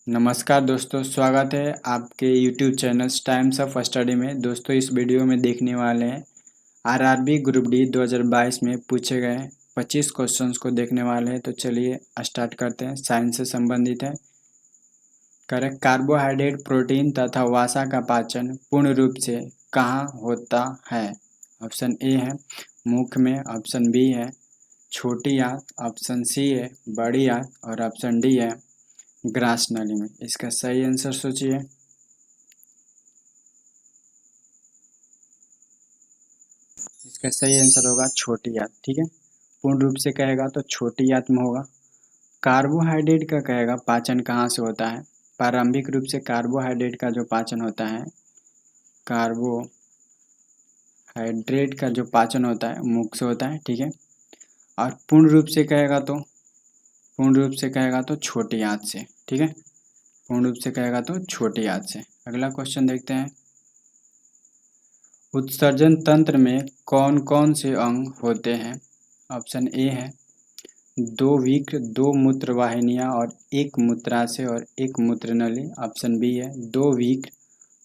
नमस्कार दोस्तों, स्वागत है आपके YouTube channel times of study में। दोस्तों, इस वीडियो में देखने वाले हैं आरआरबी ग्रुप डी 2022 में पूछे गए 25 क्वेश्चंस को देखने वाले हैं। तो चलिए स्टार्ट करते हैं। साइंस से संबंधित है। करेक्ट। कार्बोहाइड्रेट, प्रोटीन तथा वसा का पाचन पूर्ण रूप से कहाँ होता है? ऑप्शन ए है मुख में, ऑप्शन बी है छोटी आंत, ऑप्शन सी है बड़ी आंत और ऑप्शन डी है ग्रास नली में। इसका सही आंसर सोचिए। इसका सही आंसर होगा छोटी आंत। ठीक है, पूर्ण रूप से कहेगा तो छोटी आंत में होगा। कार्बोहाइड्रेट का कहेगा पाचन कहाँ से होता है? प्रारंभिक रूप से कार्बोहाइड्रेट का जो पाचन होता है, कार्बोहाइड्रेट का जो पाचन होता है मुख से होता है। ठीक है, और पूर्ण रूप से कहेगा तो छोटी आंत से। ठीक है, पूर्ण रूप से कहेगा तो छोटी आंत से। अगला क्वेश्चन देखते हैं। उत्सर्जन तंत्र में कौन कौन से अंग होते हैं? ऑप्शन ए है दो विक्र, दो मूत्र वाहिनियां और एक मूत्राशय और एक मूत्रनली। ऑप्शन बी है दो विक्र,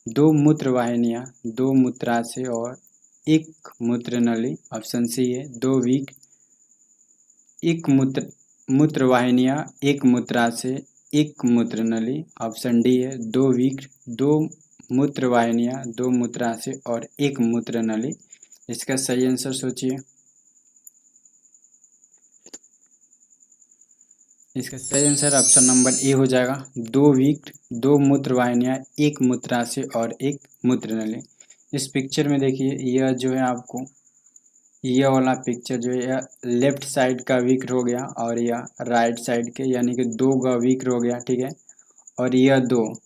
दो मूत्र वाहिनियां, दो मूत्राशय और एक मूत्रनली। ऑप्शन सी है दो विक्र, एक मूत्र वाहिनियां, एक मूत्राशय, एक मूत्रनली। ऑप्शन डी है दो विक्र, दो मूत्र वाहिनियां, दो मूत्राशय और एक मूत्रनली। इसका सही आंसर सोचिए। इसका सही आंसर ऑप्शन नंबर ए हो जाएगा दो विक्र, दो मूत्र वाहिनियां, एक मूत्राशय और एक मूत्रनली। इस पिक्चर में देखिए, यह जो है आपको यह वाला पिक्चर जो है यह लेफ्ट साइड का विक्र हो गया और यह राइट साइड के यानी कि दो का विक्र हो गया। ठीक है, और यह दो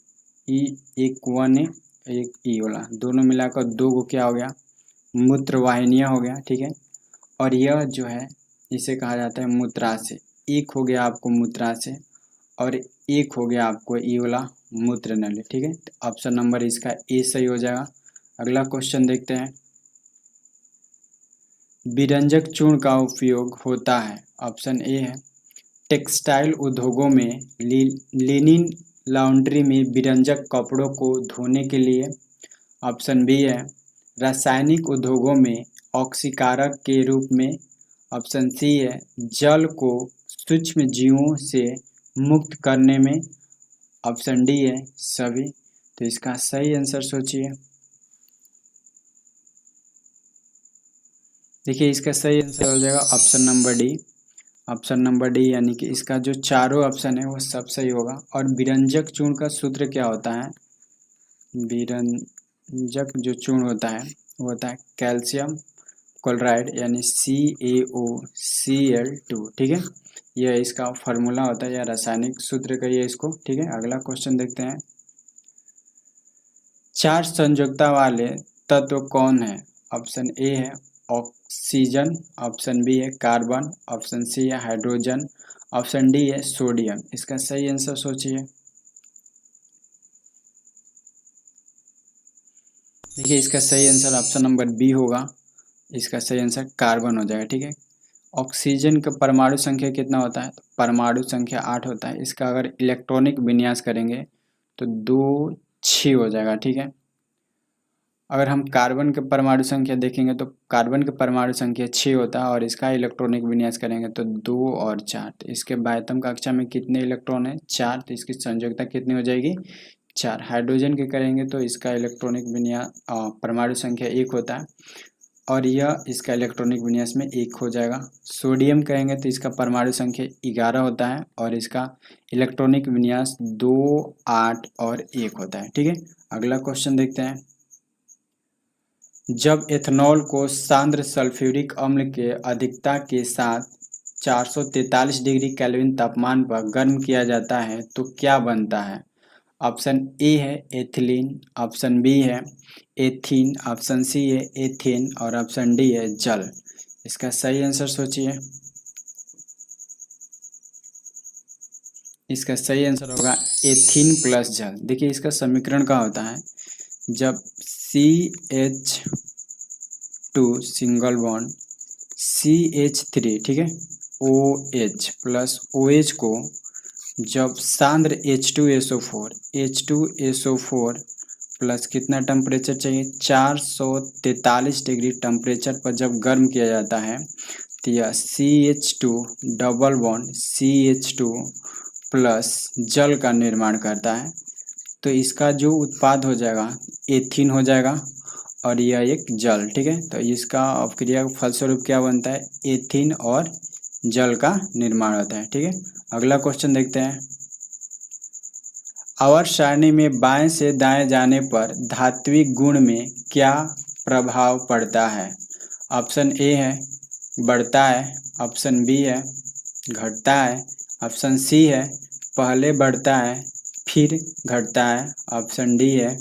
ई, एक वन है एक ई वाला, दोनों मिलाकर दो को क्या हो गया? मूत्र वाहिनियां हो गया। ठीक है, और यह जो है इसे कहा जाता है मूत्राशय। एक हो गया आपको मूत्राशय और एक हो गया आपको ई वाला मूत्रनली। ठीक है, ऑप्शन नंबर इसका ए सही हो जाएगा। अगला क्वेश्चन देखते हैं। विरंजक चूर्ण का उपयोग होता है। ऑप्शन ए है टेक्सटाइल उद्योगों में, लिनिन लॉन्ड्री में विरंजक कपड़ों को धोने के लिए। ऑप्शन बी है रासायनिक उद्योगों में ऑक्सीकारक के रूप में। ऑप्शन सी है जल को सूक्ष्म जीवों से मुक्त करने में। ऑप्शन डी है सभी। तो इसका सही आंसर सोचिए। देखिए, इसका सही आंसर हो जाएगा option number D. Option number D यानी कि इसका जो चारों ऑप्शन है वो सब सही होगा। और विरंजक चूर्ण का सूत्र क्या होता है? विरंजक जो चूर्ण होता है वो होता है कैल्शियम क्लोराइड यानी CaOCl2। ठीक है, यह इसका फार्मूला होता है या रासायनिक सूत्र कहिए इसको। ठीक है, अगला क्वेश्चन देखते हैं। चार संयोजकता वाले तत्व कौन है? ऑप्शन ए है ऑक्सीजन, ऑप्शन बी है कार्बन, ऑप्शन सी है हाइड्रोजन, ऑप्शन डी है सोडियम। इसका सही आंसर सोचिए। देखिए, इसका सही आंसर ऑप्शन नंबर बी होगा। इसका सही आंसर कार्बन हो जाएगा। ठीक है, ऑक्सीजन का परमाणु संख्या कितना होता है? तो परमाणु संख्या 8 होता है। इसका अगर इलेक्ट्रॉनिक विन्यास करेंगे तो 2 6 हो जाएगा। ठीक है, अगर हम कार्बन के परमाणु संख्या देखेंगे तो कार्बन के परमाणु संख्या 6 होता है और इसका इलेक्ट्रॉनिक विन्यास करेंगे तो 2 और 4। तो इसके बाह्यतम कक्षा में कितने इलेक्ट्रॉन है? 4। तो इसकी संयोजकता कितनी हो जाएगी? 4। हाइड्रोजन के करेंगे तो इसका इलेक्ट्रॉनिक विन्यास परमाणु संख्या 1 होता है और यह इसका इलेक्ट्रॉनिक विन्यास में 1 हो जाएगा। सोडियम कहेंगे तो इसका परमाणु संख्या 11 होता है और इसका इलेक्ट्रॉनिक विन्यास 2 8 और 1 होता है। ठीक है, अगला क्वेश्चन देखते हैं। जब एथेनॉल को सांद्र सल्फ्यूरिक अम्ल के अधिकता के साथ 443 डिग्री केल्विन तापमान पर गर्म किया जाता है तो क्या बनता है? ऑप्शन ए है एथिलीन, ऑप्शन बी है एथीन, ऑप्शन सी है एथेन और ऑप्शन डी है जल। इसका सही आंसर सोचिए। इसका सही आंसर होगा एथीन प्लस जल। देखिए, इसका समीकरण क्या होता है? जब CH2 सिंगल बॉन्ड CH3, ठीक है, OH प्लस OH को जब सांद्र H2SO4 प्लस कितना टेम्परेचर चाहिए, 443 डिग्री टेम्परेचर पर जब गर्म किया जाता है तो यह CH2 double bond CH2 plus जल का निर्माण करता है। तो इसका जो उत्पाद हो जाएगा एथीन हो जाएगा और यह एक जल, ठीक है। तो इसका अपक्रिया फलस्वरूप क्या बनता है, एथीन और जल का निर्माण होता है, ठीक है। अगला क्वेश्चन देखते हैं। आवर्त सारणी में बाएं से दाएं जाने पर धात्विक गुण में क्या प्रभाव पड़ता है। ऑप्शन ए है बढ़ता है, ऑप्शन बी है घटता है, ऑप्शन सी है पहले बढ़ता है फिर घटता है, ऑप्शन डी है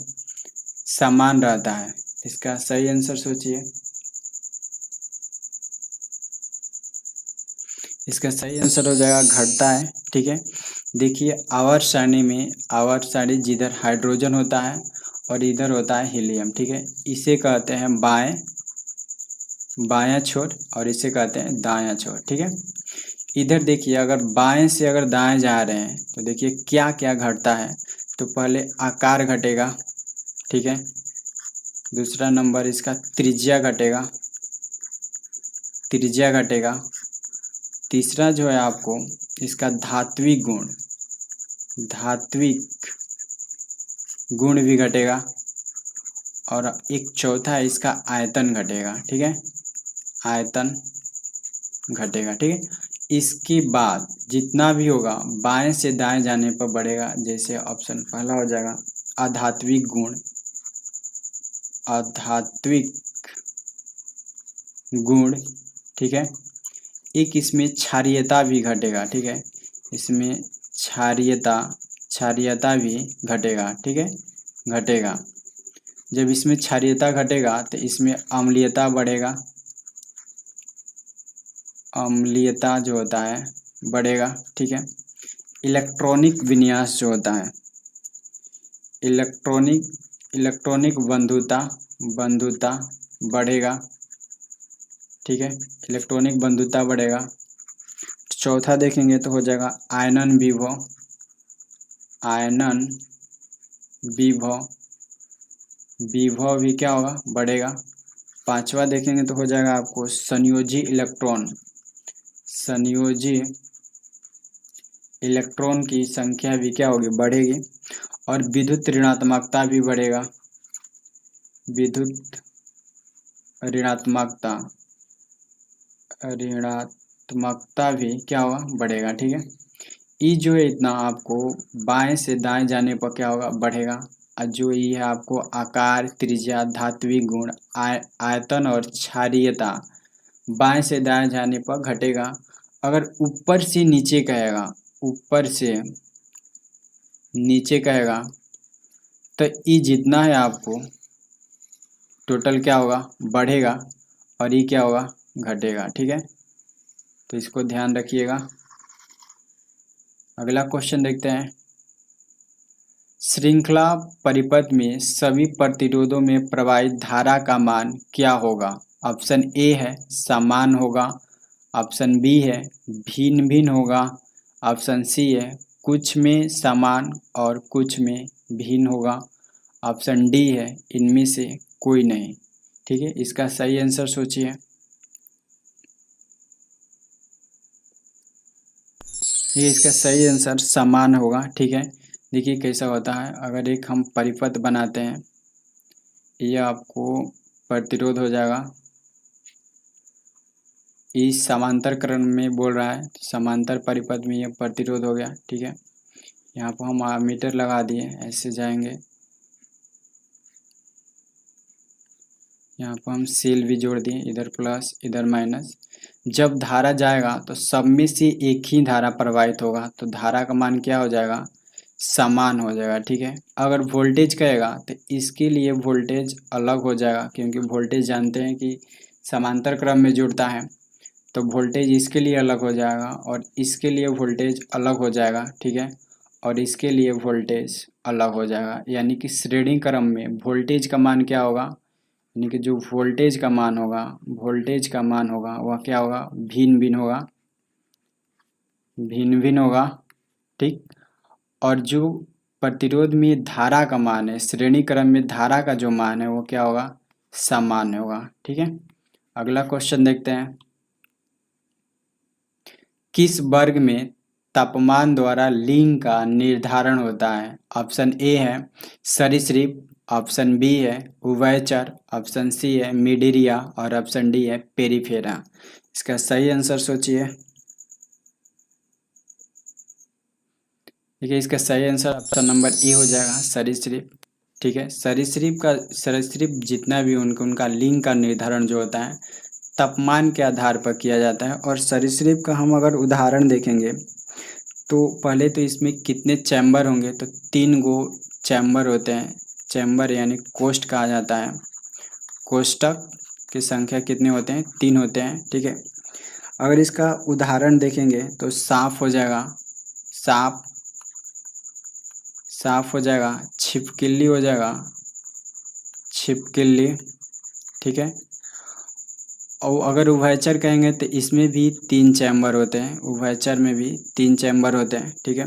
समान रहता है। इसका सही आंसर सोचिए। इसका सही आंसर हो जाएगा घटता है, ठीक है। देखिए आवर्त सारणी में, आवर्त सारणी जिधर हाइड्रोजन होता है और इधर होता है हीलियम, ठीक है। इसे कहते हैं बायां छोर और इसे कहते हैं दायां छोर, ठीक है। इधर देखिए अगर बाएं से अगर दाएं जा रहे हैं तो देखिए क्या क्या घटता है। तो पहले आकार घटेगा, ठीक है। दूसरा नंबर इसका त्रिज्या घटेगा, तीसरा जो है आपको इसका धात्विक गुण भी घटेगा और एक चौथा है इसका आयतन घटेगा, ठीक है। आयतन घटेगा, ठीक है। इसके बाद जितना भी होगा बाएं से दाएं जाने पर बढ़ेगा। जैसे ऑप्शन पहला हो जाएगा अधात्विक गुण, ठीक है। एक इसमें क्षारीयता भी घटेगा, ठीक है। इसमें क्षारीयता भी घटेगा, ठीक है, घटेगा। जब इसमें क्षारीयता घटेगा तो इसमें अम्लीयता बढ़ेगा, अम्लीयता जो होता है बढ़ेगा, ठीक है। इलेक्ट्रॉनिक विन्यास जो होता है, इलेक्ट्रॉनिक बंधुता बढ़ेगा, ठीक है। इलेक्ट्रॉनिक बंधुता बढ़ेगा। चौथा देखेंगे तो हो जाएगा आयनन विभव भी क्या होगा, बढ़ेगा। पांचवा देखेंगे तो हो जाएगा आपको संयोजी इलेक्ट्रॉन की संख्या भी क्या होगी, बढ़ेगी। और विद्युत ऋणात्मकता भी बढ़ेगा, विद्युत ऋणात्मकता भी क्या होगा, बढ़ेगा, ठीक है। ई जो है इतना आपको बाएं से दाएं जाने पर क्या होगा, बढ़ेगा। और जो ई है आपको आकार, त्रिज्या, धात्विक गुण, आयतन और क्षारीयता बाएं से दाएं जाने पर घटेगा। अगर ऊपर से नीचे कहेगा तो ई जितना है आपको टोटल क्या होगा, बढ़ेगा और ई क्या होगा, घटेगा, ठीक है। तो इसको ध्यान रखिएगा। अगला क्वेश्चन देखते हैं। श्रृंखला परिपथ में सभी प्रतिरोधों में प्रवाहित धारा का मान क्या होगा। ऑप्शन ए है समान होगा, ऑप्शन बी है भिन्न भिन्न होगा, ऑप्शन सी है कुछ में समान और कुछ में भिन्न होगा, ऑप्शन डी है इनमें से कोई नहीं, ठीक है। इसका सही आंसर सोचिए। ये इसका सही आंसर समान होगा, ठीक है। देखिए कैसा होता है, अगर एक हम परिपथ बनाते हैं, ये आपको प्रतिरोध हो जाएगा, इस समांतर क्रम में बोल रहा है, समांतर परिपथ में ये प्रतिरोध हो गया, ठीक है। यहाँ पर हम मीटर लगा दिए, ऐसे जाएंगे, यहाँ पर हम सेल भी जोड़ दिए, इधर प्लस इधर माइनस। जब धारा जाएगा तो सब में से एक ही धारा प्रवाहित होगा, तो धारा का मान क्या हो जाएगा, समान हो जाएगा, ठीक है। अगर वोल्टेज कहेगा तो इसके लिए वोल्टेज अलग हो जाएगा, क्योंकि वोल्टेज जानते हैं कि समांतर क्रम में जुड़ता है, तो वोल्टेज इसके लिए अलग हो जाएगा और इसके लिए वोल्टेज अलग हो जाएगा, ठीक है। और इसके लिए वोल्टेज अलग हो जाएगा, यानी कि श्रेणी क्रम में वोल्टेज का मान क्या होगा, यानी कि जो वोल्टेज का मान होगा वह क्या होगा, भिन्न भिन्न होगा, ठीक। और जो प्रतिरोध में धारा का मान है, श्रेणी क्रम में धारा का जो मान है वो क्या होगा, सामान्य होगा। ठीक है, अगला क्वेश्चन देखते हैं। किस वर्ग में तापमान द्वारा लिंग का निर्धारण होता है? ऑप्शन ए है सरीसृप, ऑप्शन बी है उभयचर, ऑप्शन सी है मिडिरिया और ऑप्शन डी है पेरिफेरा। इसका सही आंसर सोचिए। देखिए, इसका सही आंसर ऑप्शन नंबर ए हो जाएगा, सरीसृप। ठीक है, सरीसृप जितना भी उनका लिंग का निर्धारण जो होता है तापमान के आधार पर किया जाता है। और सरीसृप का हम अगर उदाहरण देखेंगे तो पहले तो इसमें कितने चैम्बर होंगे, तो 3 गो चैम्बर होते हैं। चैम्बर यानी कोष्ठ कहा जाता है। कोष्ठक की संख्या कितने होते हैं, 3 होते हैं। ठीक है, अगर इसका उदाहरण देखेंगे तो सांप हो जाएगा, सांप हो जाएगा, छिपकली हो जाएगा, छिपकली। ठीक है, और अगर उभयचर कहेंगे तो इसमें भी 3 चैम्बर होते हैं, उभयचर में भी 3 चैम्बर होते हैं। ठीक है,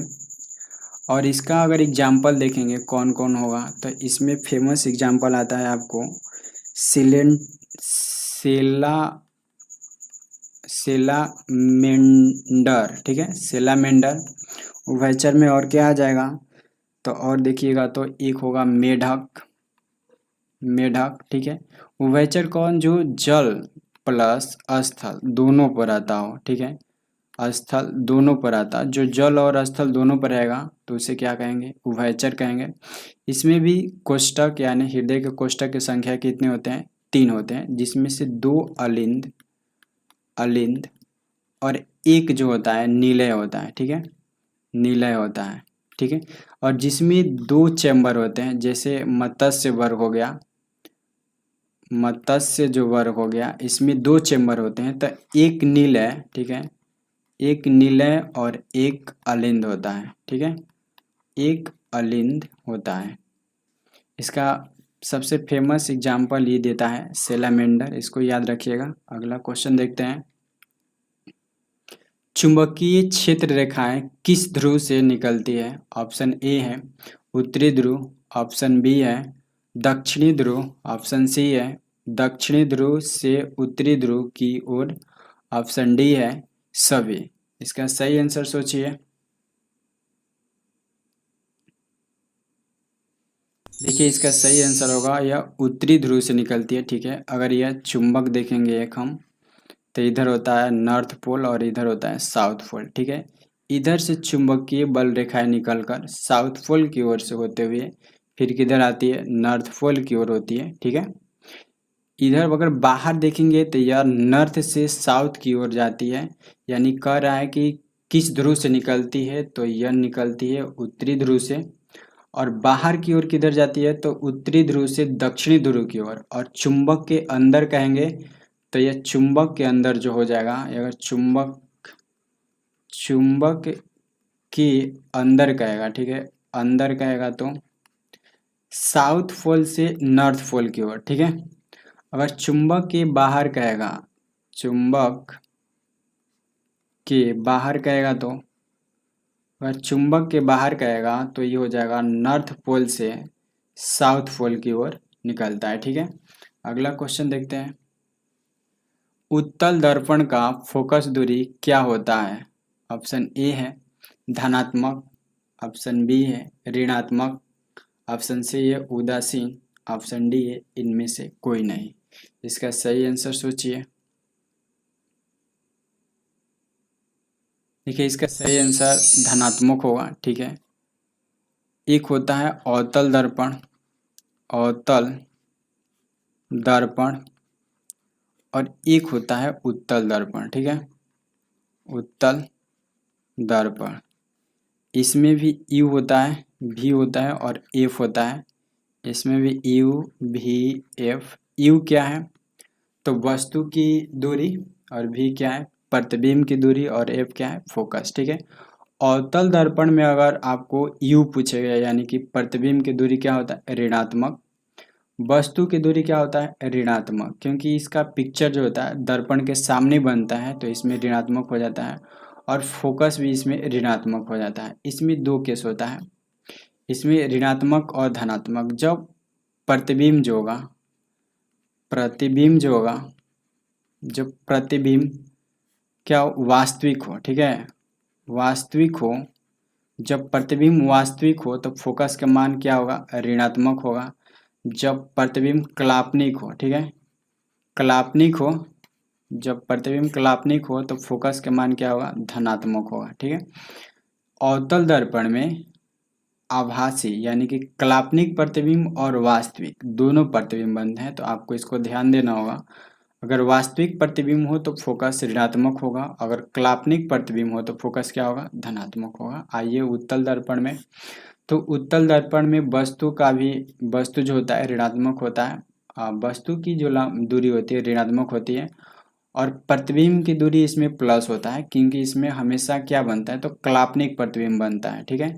और इसका अगर एग्जाम्पल देखेंगे कौन कौन होगा, तो इसमें फेमस एग्जाम्पल आता है आपको सेलामेंडर। ठीक है, सेलामेंडर। उभयचर में और क्या आ जाएगा, तो और देखिएगा तो एक होगा मेढक। ठीक है, उभयचर कौन, जो जल प्लस स्थल दोनों पर आता हो। ठीक है, स्थल दोनों पर आता, जो जल और स्थल दोनों पर रहेगा तो उसे क्या कहेंगे, उभयचर कहेंगे। इसमें भी कोष्ठक यानी हृदय के कोष्ठक की संख्या कितने होते हैं, 3 होते हैं, जिसमें से 2 अलिंद और एक जो होता है निलय होता है। ठीक है, निलय होता है। ठीक है, और जिसमें 2 चैम्बर होते हैं, जैसे मत्स्य वर्ग हो गया, मत्स्य जो वर्ग हो गया इसमें 2 चैम्बर होते हैं, तो एक निलय। ठीक है, एक निलय और एक अलिंद होता है। ठीक है, एक अलिंद होता है। इसका सबसे फेमस एग्जाम्पल ये देता है सेलामेंडर, इसको याद रखिएगा। अगला क्वेश्चन देखते हैं। चुंबकीय क्षेत्र रेखाएं किस ध्रुव से निकलती है? ऑप्शन ए है उत्तरी ध्रुव, ऑप्शन बी है दक्षिणी ध्रुव, ऑप्शन सी है दक्षिणी ध्रुव से उत्तरी ध्रुव की ओर, ऑप्शन डी है सभी। इसका सही आंसर सोचिए। देखिए, इसका सही आंसर होगा यह उत्तरी ध्रुव से निकलती है। ठीक है, अगर यह चुंबक देखेंगे एक हम, तो इधर होता है नॉर्थ पोल और इधर होता है साउथ पोल। ठीक है, इधर से चुंबकीय बल रेखाएं निकलकर साउथ पोल की ओर से होते हुए फिर किधर आती है, नॉर्थ पोल की ओर होती है। ठीक है, इधर अगर बाहर देखेंगे तो यह नॉर्थ से साउथ की ओर जाती है, यानी कह रहा है कि किस ध्रुव से निकलती है, तो यह निकलती है उत्तरी ध्रुव से। और बाहर की ओर किधर जाती है, तो उत्तरी ध्रुव से दक्षिणी ध्रुव की ओर। और चुंबक के अंदर कहेंगे तो यह चुंबक के अंदर जो हो जाएगा, अगर चुंबक के अंदर कहेगा, ठीक है, अंदर कहेगा तो साउथ पोल से नॉर्थ पोल की ओर। ठीक है, अगर चुंबक के बाहर कहेगा, चुंबक के बाहर कहेगा तो अगर चुंबक के बाहर कहेगा तो ये हो जाएगा नॉर्थ पोल से साउथ पोल की ओर निकलता है। ठीक है, अगला क्वेश्चन देखते हैं। उत्तल दर्पण का फोकस दूरी क्या होता है? ऑप्शन ए है धनात्मक, ऑप्शन बी है ऋणात्मक, ऑप्शन सी है उदासीन, ऑप्शन डी है इनमें से कोई नहीं। इसका सही आंसर सोचिए। देखिए, इसका सही आंसर धनात्मक होगा। ठीक है, एक होता है अवतल दर्पण, अवतल दर्पण, और एक होता है उत्तल दर्पण। ठीक है, उत्तल दर्पण। इसमें भी यू होता है, भी होता है और एफ होता है। इसमें भी यू भी एफ। यू क्या है, तो वस्तु की दूरी, और भी क्या है, प्रतिबिंब की दूरी, और एफ क्या है, फोकस। ठीक है, अवतल दर्पण में अगर आपको यू पूछेगा यानी कि प्रतिबिंब की दूरी क्या होता है, ऋणात्मक। वस्तु की दूरी क्या होता है, ऋणात्मक, क्योंकि इसका पिक्चर जो होता है दर्पण के सामने बनता है तो इसमें ऋणात्मक हो जाता है। और फोकस भी इसमें ऋणात्मक हो जाता है। इसमें दो केस होता है, इसमें ऋणात्मक और धनात्मक। जब प्रतिबिंब जो होगा, जब प्रतिबिंब क्या वास्तविक हो, ठीक है, वास्तविक हो, जब प्रतिबिंब वास्तविक हो तो फोकस का मान क्या होगा, ऋणात्मक होगा। जब प्रतिबिंब काल्पनिक हो, ठीक है, काल्पनिक हो, जब प्रतिबिंब काल्पनिक हो तो फोकस का मान क्या होगा, धनात्मक होगा, ठीक है। अवतल दर्पण में आभासी यानी कि काल्पनिक प्रतिबिंब और वास्तविक दोनों प्रतिबिंब बनते हैं, तो आपको इसको ध्यान देना होगा। अगर वास्तविक प्रतिबिंब हो तो फोकस ऋणात्मक होगा, अगर काल्पनिक प्रतिबिंब हो तो फोकस क्या होगा, धनात्मक होगा। आइए उत्तल दर्पण में, तो उत्तल दर्पण में वस्तु का भी, वस्तु जो होता है ऋणात्मक होता है, वस्तु की जो दूरी होती है ऋणात्मक होती है, और प्रतिबिंब की दूरी इसमें प्लस होता है, क्योंकि इसमें हमेशा क्या बनता है, तो काल्पनिक प्रतिबिंब बनता है, ठीक है,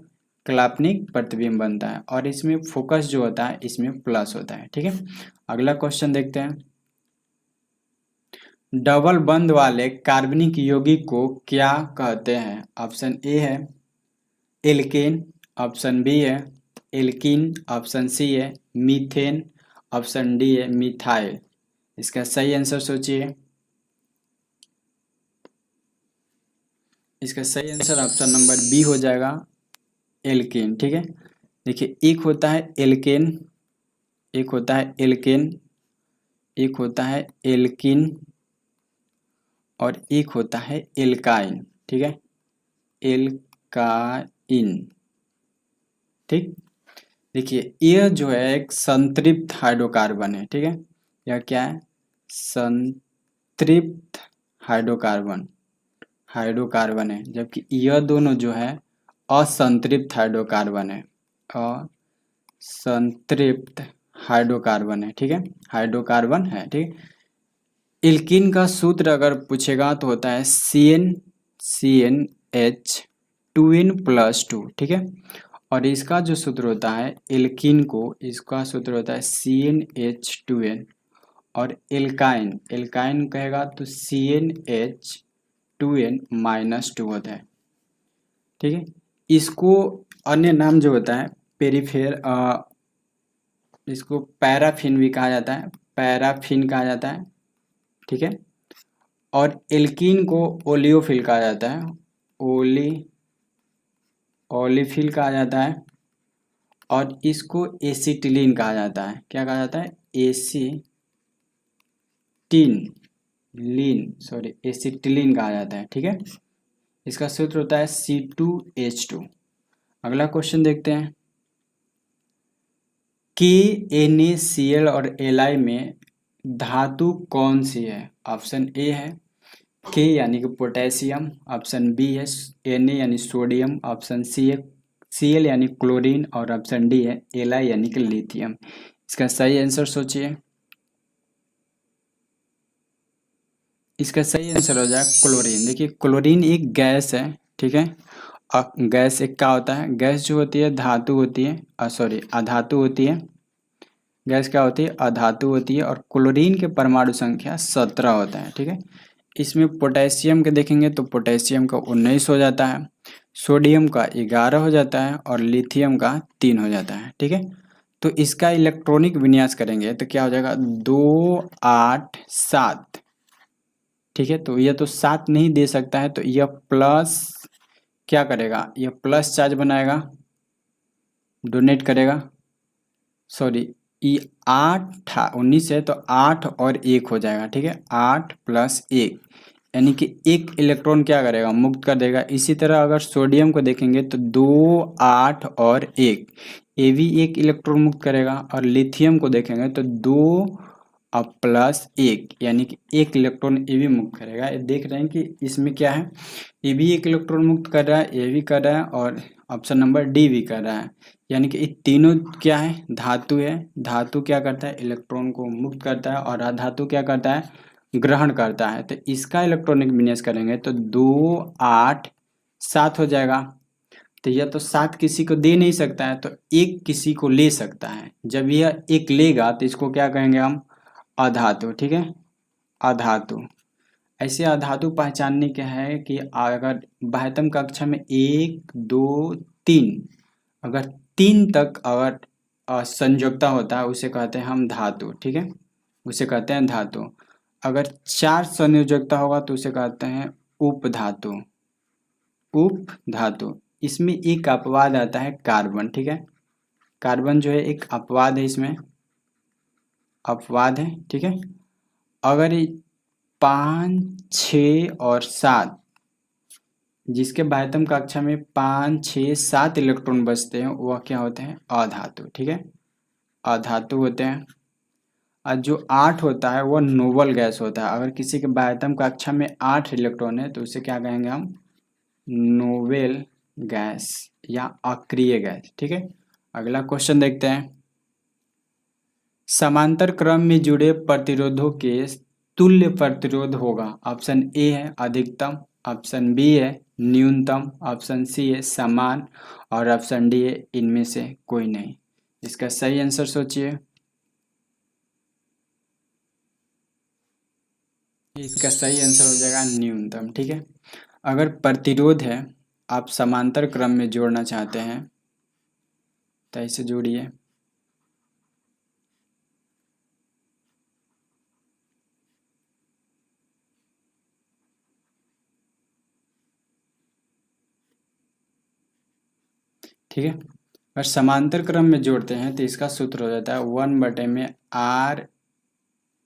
काल्पनिक प्रतिबिंब बनता है, और इसमें फोकस जो होता है इसमें प्लस होता है, ठीक है। अगला क्वेश्चन देखते हैं। डबल बंध वाले कार्बनिक यौगिक को क्या कहते हैं? ऑप्शन ए है एल्केन, ऑप्शन बी है एल्कीन, ऑप्शन सी है मीथेन, ऑप्शन डी है मिथाइल। इसका सही आंसर सोचिए। इसका सही आंसर ऑप्शन नंबर बी हो जाएगा, एल्केन, ठीक है। देखिए एक होता है एल्केन, एक होता है एल्केन, एक होता है एल्कीन, और एक होता है एल्काइन, ठीक है, एल्काइन, ठीक। देखिए यह जो है एक संतृप्त हाइड्रोकार्बन है, ठीक है, यह क्या है, संतृप्त हाइड्रोकार्बन, हाइड्रोकार्बन है, जबकि यह दोनों जो है असंतृप्त हाइड्रोकार्बन है, असंतृप्त हाइड्रोकार्बन है, ठीक है, हाइड्रोकार्बन है, ठीक। एल्कीन का सूत्र अगर पूछेगा तो होता है CnH2n+2, ठीक है, और इसका जो सूत्र होता है एल्कीन को, इसका सूत्र होता है CnH2n, और एल्काइन, एल्काइन कहेगा तो CnH2n-2 होता है, ठीक है। इसको अन्य नाम जो होता है पेरिफेर, इसको पैराफिन भी कहा जाता है, पैराफिन कहा जाता है, ठीक है, और एल्कीन को ओलियोफिल कहा जाता है, ओलिफिल कहा जाता है, और इसको एसिटिलीन कहा जाता है। क्या कहा जाता है, एसिटिलीन कहा जाता है, ठीक है। इसका सूत्र होता है C2H2। अगला क्वेश्चन देखते हैं। KNaCl और Li में धातु कौन सी है? ऑप्शन ए है K यानी कि पोटेशियम, ऑप्शन बी है Na यानी सोडियम, ऑप्शन सी है Cl यानी क्लोरीन, और ऑप्शन डी है Li यानी कि लिथियम। इसका सही आंसर सोचिए। इसका सही आंसर हो जाए क्लोरीन। देखिए क्लोरीन एक गैस है, ठीक है, गैस एक क्या होता है, गैस जो होती है धातु होती है, अधातु होती है, गैस क्या होती है, अधातु होती है, और क्लोरीन के परमाणु संख्या 17 होता है, ठीक है। इसमें पोटेशियम के देखेंगे तो पोटेशियम का 19 हो जाता है, सोडियम का 11 हो जाता है, और लिथियम का 3 हो जाता है, ठीक है। तो इसका इलेक्ट्रॉनिक विन्यास करेंगे तो क्या हो जाएगा, 2 8 7, ठीक है। तो यह तो 7 नहीं दे सकता है, तो यह प्लस क्या करेगा, यह प्लस चार्ज बनाएगा, डोनेट करेगा, सॉरी ये 8 19 है तो 8 और 1 हो जाएगा, ठीक है, 8 + 1 यानी कि 1 इलेक्ट्रॉन क्या करेगा, मुक्त कर देगा। इसी तरह अगर सोडियम को देखेंगे तो 2 8 और 1 ये भी 1 इलेक्ट्रॉन मुक्त करेगा, और लिथियम को देखेंगे तो 2 + 1 यानी कि 1 इलेक्ट्रॉन ये भी मुक्त करेगा। ये देख रहे हैं कि इसमें क्या है, ये भी 1 इलेक्ट्रॉन मुक्त कर रहा है, ये भी कर रहा है, और ऑप्शन नंबर डी भी कर रहा है, यानी कि ये तीनों क्या है, धातु है। धातु क्या करता है, इलेक्ट्रॉन को मुक्त करता है, और अधातु क्या करता है, ग्रहण करता है। तो इसका इलेक्ट्रॉनिक विन्यास करेंगे तो 2 8 7 हो जाएगा। तो यह तो 7 किसी को दे नहीं सकता है, तो 1 किसी को ले सकता है। जब यह 1 लेगा तो इसको क्या कहेंगे हम, अधातु, ठीक है, अधातु। ऐसे अधातु पहचानने के है कि अगर बाह्यतम कक्षा में 1 2 3 अगर 3 तक अगर संयोजकता होता है उसे कहते हैं हम धातु, ठीक है, उसे कहते हैं धातु। अगर 4 संयोजकता होगा तो उसे कहते हैं उपधातु, उपधातु। इसमें एक अपवाद आता है कार्बन, ठीक है, कार्बन जो है एक अपवाद है, इसमें अपवाद है, ठीक है। अगर 5 6 और 7 जिसके बाह्यतम कक्षा में 5 6 7 इलेक्ट्रॉन बचते हैं वह क्या होते हैं अधातु, ठीक है, अधातु होते हैं। और जो 8 होता है वह नोबल गैस होता है। अगर किसी के बाह्यतम कक्षा में 8 इलेक्ट्रॉन है तो उसे क्या कहेंगे हम नोबेल गैस या अक्रिय गैस, ठीक है। अगला क्वेश्चन देखते हैं। समांतर क्रम में जुड़े प्रतिरोधों के तुल्य प्रतिरोध होगा। ऑप्शन ए है अधिकतम, ऑप्शन बी है न्यूनतम, ऑप्शन सी है समान और ऑप्शन डी है इनमें से कोई नहीं। इसका सही आंसर सोचिए। इसका सही आंसर हो जाएगा न्यूनतम, ठीक है। अगर प्रतिरोध है आप समांतर क्रम में जोड़ना चाहते हैं तो ऐसे जोड़िए। ठीक है, अगर समांतर क्रम में जोड़ते हैं तो इसका सूत्र हो जाता है 1/r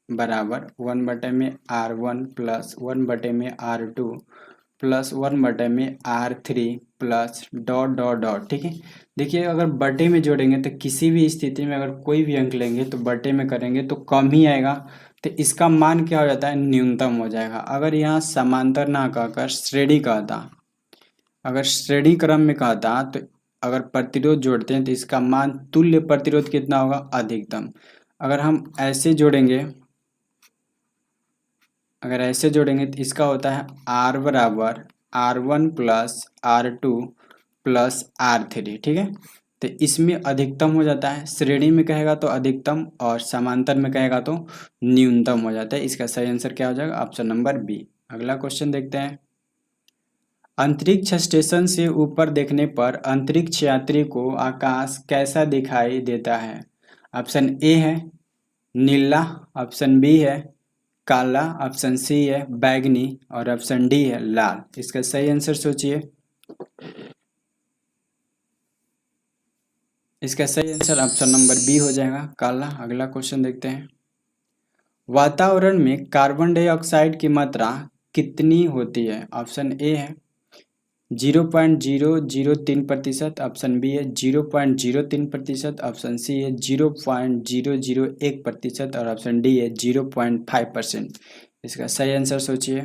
बराबर 1/r1 plus 1/r2 plus 1/r3 plus dot dot dot, ठीक है। देखिए अगर बटे में जोड़ेंगे तो किसी भी स्थिति में अगर कोई भी अंक लेंगे तो बटे में करेंगे तो कम ही आएगा, तो इसका मान क्या हो जाता है न्यूनतम हो जाएगा। अगर यहाँ समांतर ना कहकर श्रेणी कहता, अगर श्रेणी क्रम में कहता तो अगर प्रतिरोध जोड़ते हैं तो इसका मान तुल्य प्रतिरोध कितना होगा अधिकतम। अगर हम ऐसे जोड़ेंगे, अगर ऐसे जोड़ेंगे तो इसका होता है R बराबर R1 plus R2 plus R3, ठीक है। तो इसमें अधिकतम हो जाता है, श्रेणी में कहेगा तो अधिकतम और समांतर में कहेगा तो न्यूनतम हो जाता है। इसका सही आंसर क्या हो जाएगा ऑप्शन नंबर बी। अगला क्वेश्चन देखते हैं। अंतरिक्ष स्टेशन से ऊपर देखने पर अंतरिक्ष यात्री को आकाश कैसा दिखाई देता है। ऑप्शन ए है नीला, ऑप्शन बी है काला, ऑप्शन सी है बैगनी और ऑप्शन डी है लाल। इसका सही आंसर सोचिए। इसका सही आंसर ऑप्शन नंबर बी हो जाएगा काला। अगला क्वेश्चन देखते हैं। वातावरण में कार्बन डाइऑक्साइड की मात्रा कितनी होती है। ऑप्शन ए है 0.003%, ऑप्शन बी है 0.03%, ऑप्शन सी है 0.001% और ऑप्शन डी है 0.5%। इसका सही आंसर सोचिए।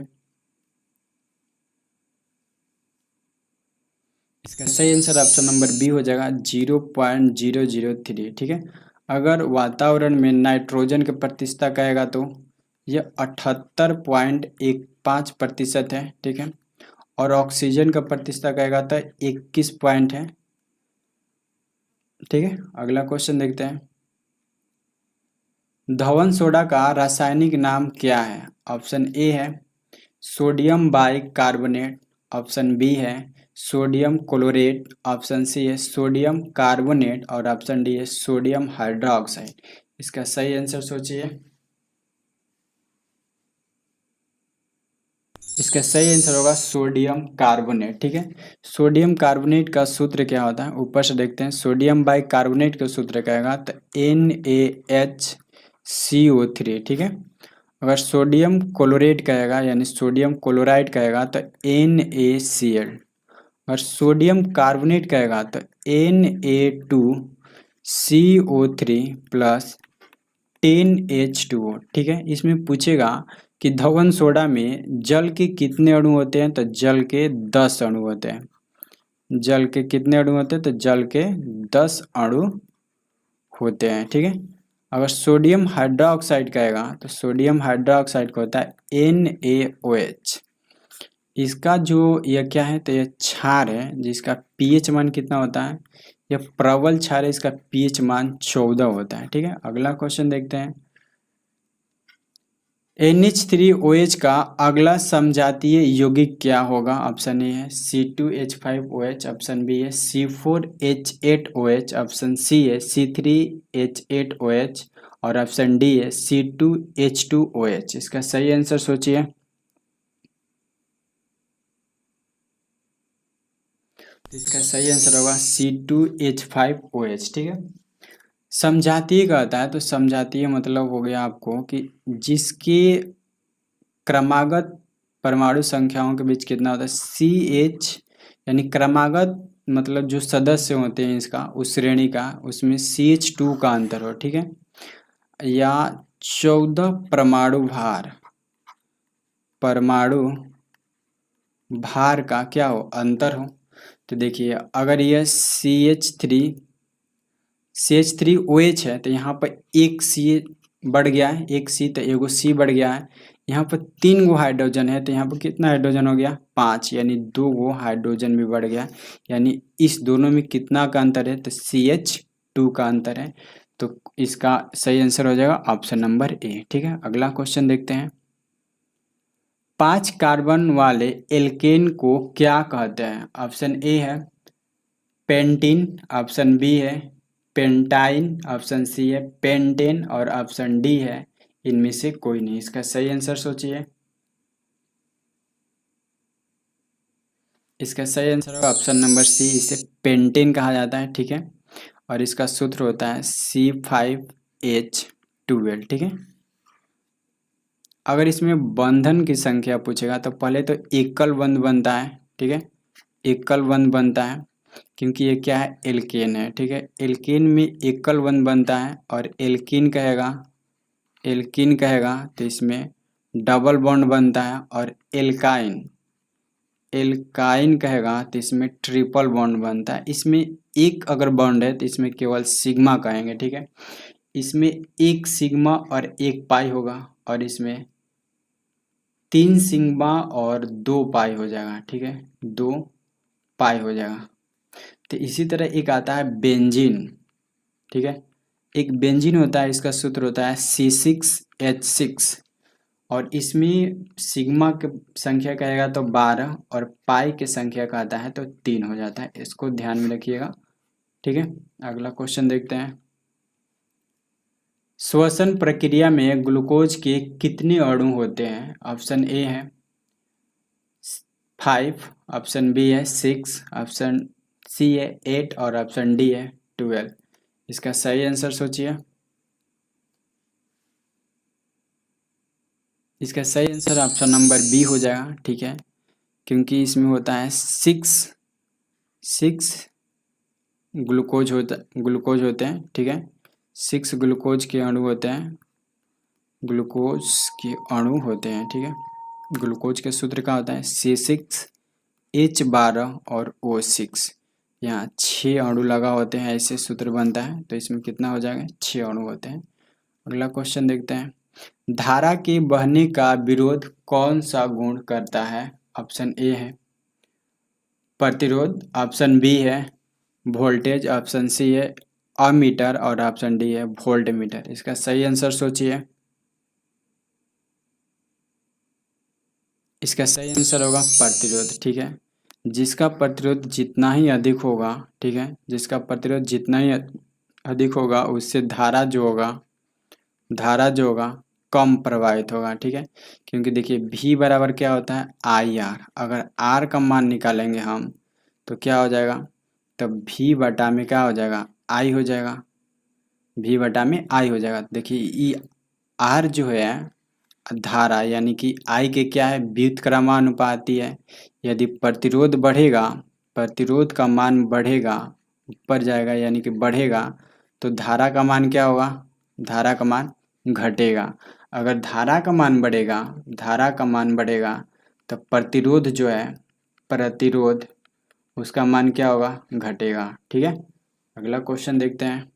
इसका सही आंसर ऑप्शन नंबर बी हो जाएगा 0.003, ठीक है। अगर वातावरण में नाइट्रोजन की प्रतिशतता कहेगा तो यह 78.15% है, ठीक है। और ऑक्सीजन का प्रतिशतता कहेगा तो 21 पॉइंट है, ठीक है। अगला क्वेश्चन देखते हैं। धवन सोडा का रासायनिक नाम क्या है। ऑप्शन ए है सोडियम बाइकार्बोनेट, ऑप्शन बी है सोडियम क्लोरेट, ऑप्शन सी है सोडियम कार्बोनेट और ऑप्शन डी है सोडियम हाइड्रोक्साइड। इसका सही आंसर सोचिए। इसका सही आंसर होगा सोडियम कार्बोनेट, ठीक है। सोडियम कार्बोनेट का सूत्र क्या होता है ऊपर से देखते हैं। सोडियम बाइकार्बोनेट का सूत्र कहेगा तो NaHCO3, ठीक है। अगर सोडियम क्लोरेट कहेगा यानी सोडियम क्लोराइड कहेगा तो NaCl। अगर सोडियम कार्बोनेट कहेगा तो Na2CO3 प्लस 10H2O, ठीक है। इसमें पूछेगा कि धवन सोडा में जल के कितने अणु होते हैं तो जल के 10 अणु होते हैं। जल के कितने अणु होते हैं तो जल के 10 अणु होते हैं, ठीक है। अगर सोडियम हाइड्रोक्साइड कहेगा तो सोडियम हाइड्रोक्साइड का होता है NaOH। इसका जो यह क्या है तो यह क्षार है जिसका pH मान कितना होता है, यह प्रबल क्षार है, इसका pH मान 14 होता है, ठीक है। अगला क्वेश्चन देखते हैं। NH3OH का अगला समजातीय यौगिक क्या होगा? ऑप्शन ए है C2H5OH, ऑप्शन बी है C4H8OH, ऑप्शन सी है C3H8OH और ऑप्शन डी है C2H2OH। इसका सही आंसर सोचिए। इसका सही आंसर होगा C2H5OH। ठीक है। समजातीय का होता है तो समजातीय मतलब हो गया आपको कि जिसके क्रमागत परमाणु संख्याओं के बीच कितना होता है CH, यानी क्रमागत मतलब जो सदस्य होते हैं इसका उस श्रेणी का उसमें CH2 का अंतर हो। ठीक है। या 14 परमाणु भार का क्या हो अंतर हो। तो देखिए अगर यह CH3OH है तो यहाँ पर एक C बढ़ गया है, एक C तो एगो C बढ़ गया है। यहाँ पर 3 गो हाइड्रोजन है तो यहाँ पर कितना हाइड्रोजन हो गया 5, यानी 2 गो हाइड्रोजन भी बढ़ गया। यानी इस दोनों में कितना का अंतर है तो CH2 का अंतर है। तो इसका सही आंसर हो जाएगा ऑप्शन नंबर ए। ठीक है। अगला क्वेश्चन देखते हैं। 5 कार्बन वाले एल्केन को क्या कहते हैं? ऑप्शन ए है पेंटीन, ऑप्शन बी है पेंटाइन, ऑप्शन सी है पेंटेन और ऑप्शन डी है इनमें से कोई नहीं। इसका सही आंसर सोचिए। इसका सही आंसर होगा ऑप्शन नंबर सी, इसे पेंटेन कहा जाता है। ठीक है। और इसका सूत्र होता है C5H12। ठीक है। अगर इसमें बंधन की संख्या पूछेगा तो पहले तो एकल बंध बनता है। ठीक है। एकल बंध बनता है क्योंकि ये क्या है एल्केन है। ठीक है। एल्केन में एकल बंध बनता है और एल्कीन कहेगा तो इसमें डबल बॉन्ड बनता है और एल्काइन कहेगा तो इसमें ट्रिपल बॉन्ड बनता है। इसमें एक अगर बॉन्ड है तो इसमें केवल सिग्मा कहेंगे। ठीक है। इसमें एक सिग्मा और एक पाई होगा और इसमें 3 सिग्मा और 2 पाई हो जाएगा। ठीक है। 2 पाई हो जाएगा। तो इसी तरह एक आता है बेंजीन। ठीक है। एक बेंजीन होता है, इसका सूत्र होता है C6H6 और इसमें सिग्मा की संख्या कहेगा तो 12 और पाई की संख्या का आता है तो 3 हो जाता है। इसको ध्यान में रखिएगा। ठीक है। अगला क्वेश्चन देखते हैं। श्वसन प्रक्रिया में ग्लूकोज के कितने अणु होते हैं? ऑप्शन ए है 5, ऑप्शन बी है 6, ऑप्शन सी है 8 और ऑप्शन डी है 12। इसका सही आंसर सोचिए। इसका सही आंसर ऑप्शन नंबर बी हो जाएगा। ठीक है। क्योंकि इसमें होता है 6 ग्लूकोज होते हैं। ठीक है। 6 ग्लूकोज के अणु होते हैं। ठीक है। ग्लूकोज के सूत्र का होता है C6H12 और O6। यहाँ 6 अणु लगा होते हैं, ऐसे सूत्र बनता है तो इसमें कितना हो जाएगा 6 अणु होते हैं। अगला क्वेश्चन देखते हैं। धारा के बहने का विरोध कौन सा गुण करता है? ऑप्शन ए है प्रतिरोध, ऑप्शन बी है वोल्टेज, ऑप्शन सी है अमीटर और ऑप्शन डी है वोल्ट मीटर। इसका सही आंसर सोचिए। इसका सही आंसर होगा प्रतिरोध। ठीक है। जिसका प्रतिरोध जितना ही अधिक होगा, ठीक है, जिसका प्रतिरोध जितना ही अधिक होगा उससे धारा जो होगा कम प्रवाहित होगा। ठीक है। क्योंकि देखिए V बराबर क्या होता है IR। अगर R का मान निकालेंगे हम तो क्या हो जाएगा, तब V बटा में क्या हो जाएगा I हो जाएगा। V बटा में I हो जाएगा। देखिए ये R जो है धारा यानी कि I के क्या है व्युत्क्रमानुपाती है। यदि प्रतिरोध बढ़ेगा, प्रतिरोध का मान बढ़ेगा ऊपर जाएगा यानी कि बढ़ेगा तो धारा का मान क्या होगा, धारा का मान घटेगा। अगर धारा का मान बढ़ेगा तो प्रतिरोध जो है उसका मान क्या होगा घटेगा। ठीक है। अगला क्वेश्चन देखते हैं।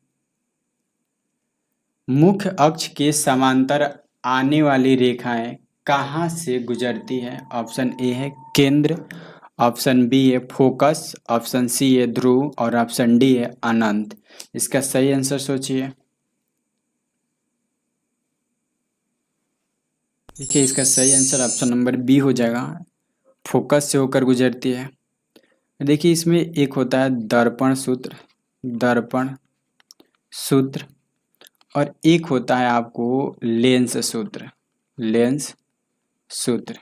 मुख्य अक्ष के समांतर आने वाली रेखाएं कहाँ से गुजरती है? ऑप्शन ए है केंद्र, ऑप्शन बी है फोकस, ऑप्शन सी है ध्रुव और ऑप्शन डी है अनंत। इसका सही आंसर सोचिए। देखिए इसका सही आंसर ऑप्शन नंबर बी हो जाएगा, फोकस से होकर गुजरती है। देखिए इसमें एक होता है दर्पण सूत्र, दर्पण सूत्र, और एक होता है आपको लेंस सूत्र, लेंस सूत्र।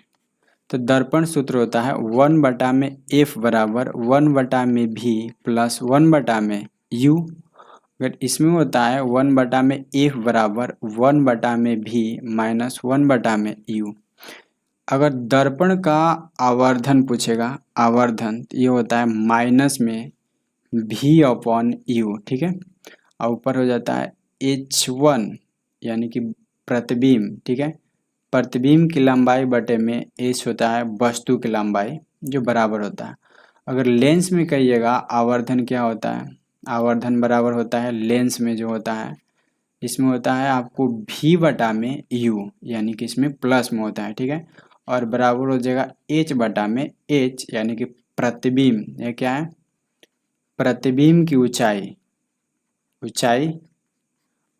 तो दर्पण सूत्र होता है 1/f बराबर 1/v प्लस 1/u। अगर इसमें होता है 1/f बराबर 1/v माइनस 1/u। अगर दर्पण का आवर्धन पूछेगा, आवर्धन, तो ये होता है माइनस में v/u, ठीक है। और ऊपर हो जाता है h1 यानी कि प्रतिबिंब, ठीक है। प्रतिबिंब की लंबाई बटे में h होता है वस्तु की लंबाई, जो बराबर होता है। अगर लेंस में कहिएगा आवर्धन क्या होता है, आवर्धन बराबर होता है लेंस में जो होता है, इसमें होता है आपको v/u, यानी कि इसमें प्लस में होता है, ठीक है। और बराबर हो जाएगा h/h, यानी कि प्रतिबिंब, ये क्या है, प्रतिबिंब की ऊंचाई, ऊंचाई,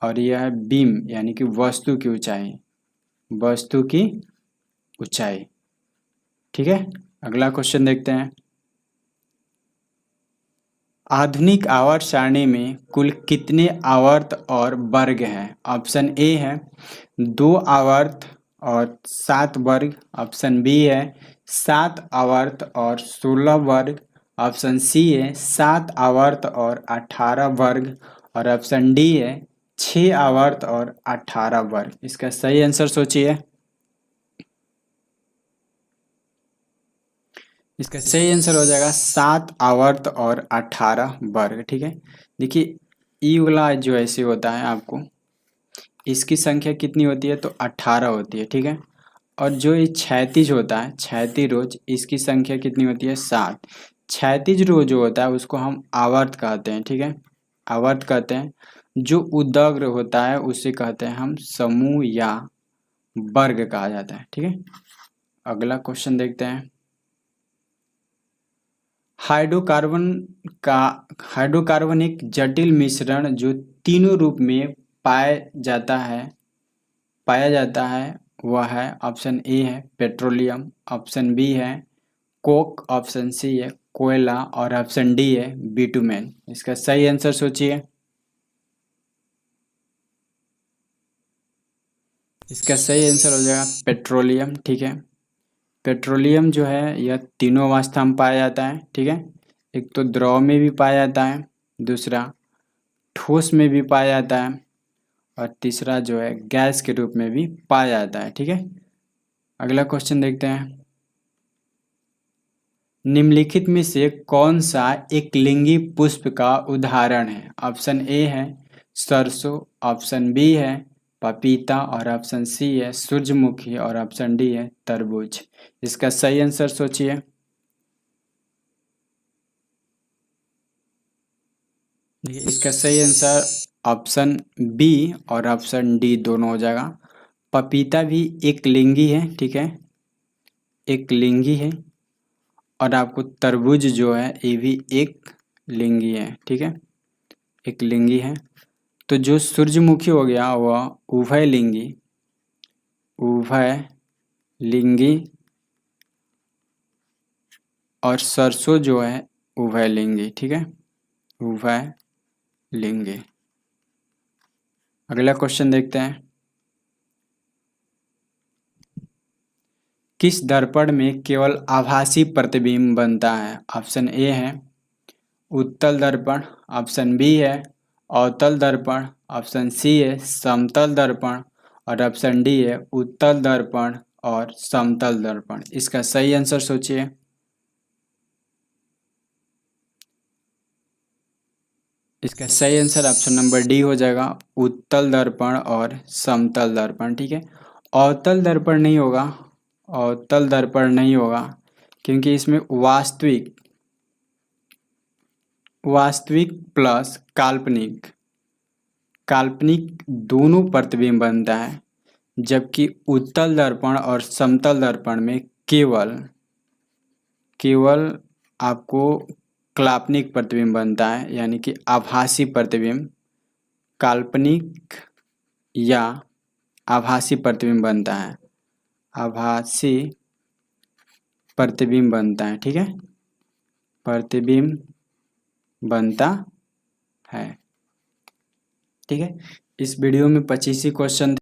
और यह है बीम यानी कि वस्तु की ऊंचाई, वस्तु की ऊंचाई, ठीक है। अगला क्वेश्चन देखते हैं। आधुनिक आवर्त सारणी में कुल कितने आवर्त और वर्ग हैं? ऑप्शन ए है 2 आवर्त और 7 वर्ग, ऑप्शन बी है 7 आवर्त और 16 वर्ग, ऑप्शन सी है 7 आवर्त और 18 वर्ग, और ऑप्शन डी है 6 आवर्त और 18 वर्ग। इसका सही आंसर सोचिए। इसका सही आंसर हो जाएगा 7 आवर्त और 18 वर्ग, ठीक है। देखिए ई वाला जो ऐसे होता है आपको, इसकी संख्या कितनी होती है, तो 18 होती है, ठीक है। और जो ये क्षैतिज होता है, क्षैतिज रोज, इसकी संख्या कितनी होती है, 7। क्षैतिज रोज जो होता है उसको हम आवर्त कहते हैं, ठीक है, आवर्त कहते हैं। जो उदग्र होता है उसे कहते हैं हम समूह या वर्ग कहा जाता है, ठीक है। अगला क्वेश्चन देखते हैं। हाइड्रोकार्बन का, हाइड्रोकार्बन एक जटिल मिश्रण जो तीनों रूप में पाया जाता है वह है, ऑप्शन ए है पेट्रोलियम, ऑप्शन बी है कोक, ऑप्शन सी है कोयला, और ऑप्शन डी है बिटुमेन। इसका सही आंसर सोचिए। इसका सही आंसर हो जाएगा पेट्रोलियम, ठीक है। पेट्रोलियम जो है यह तीनों अवस्था में पाया जाता है, ठीक है। एक तो द्रव में भी पाया जाता है, दूसरा ठोस में भी पाया जाता है, और तीसरा जो है गैस के रूप में भी पाया जाता है, ठीक है। अगला क्वेश्चन देखते हैं। निम्नलिखित में से कौन सा एक लिंगी पुष्प का उदाहरण है? ऑप्शन ए है सरसों, ऑप्शन बी है पपीता, और ऑप्शन सी है सूरजमुखी, और ऑप्शन डी है तरबूज। इसका सही आंसर सोचिए। देखिए इसका सही आंसर ऑप्शन बी और ऑप्शन डी दोनों हो जाएगा। पपीता भी एक लिंगी है, ठीक है, एक लिंगी है, और आपको तरबूज जो है ये भी एक लिंगी है, ठीक है, एक लिंगी है। तो जो सूरजमुखी हो गया वह उभयलिंगी, उभयलिंगी, और सरसों जो है उभयलिंगी, ठीक है, उभयलिंगी। अगला क्वेश्चन देखते हैं। किस दर्पण में केवल आभासी प्रतिबिंब बनता है? ऑप्शन ए है उत्तल दर्पण, ऑप्शन बी है अवतल दर्पण, ऑप्शन सी है समतल दर्पण, और ऑप्शन डी है उत्तल दर्पण और समतल दर्पण। इसका सही आंसर सोचिए। इसका सही आंसर ऑप्शन नंबर डी हो जाएगा, उत्तल दर्पण और समतल दर्पण, ठीक है। अवतल दर्पण नहीं होगा, अवतल दर्पण नहीं होगा, क्योंकि इसमें वास्तविक, वास्तविक प्लस काल्पनिक, काल्पनिक दोनों प्रतिबिंब बनता है, जबकि उत्तल दर्पण और समतल दर्पण में केवल आपको काल्पनिक प्रतिबिंब बनता है, यानी कि आभासी प्रतिबिंब, काल्पनिक या आभासी प्रतिबिंब बनता है। आभासी प्रतिबिंब बनता है। ठीक है, प्रतिबिंब बनता है। ठीक है, इस वीडियो में 25 ही क्वेश्चन थे।